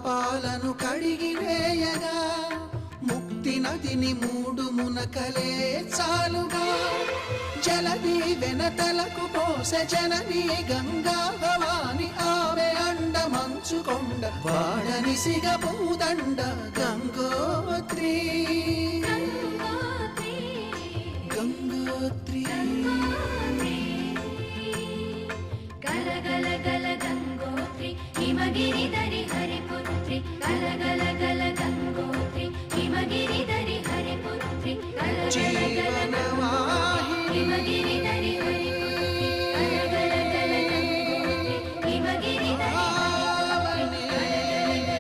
పాపాలను కడిగివేయగా ముక్తి నదిని 3 మునకలే చాలుగా జలది వెనతలకు పోసె జనని గంగా భవాని ఆమె అండ మంచుకొండ వాడని సిగ పూదండ గంగోత్రి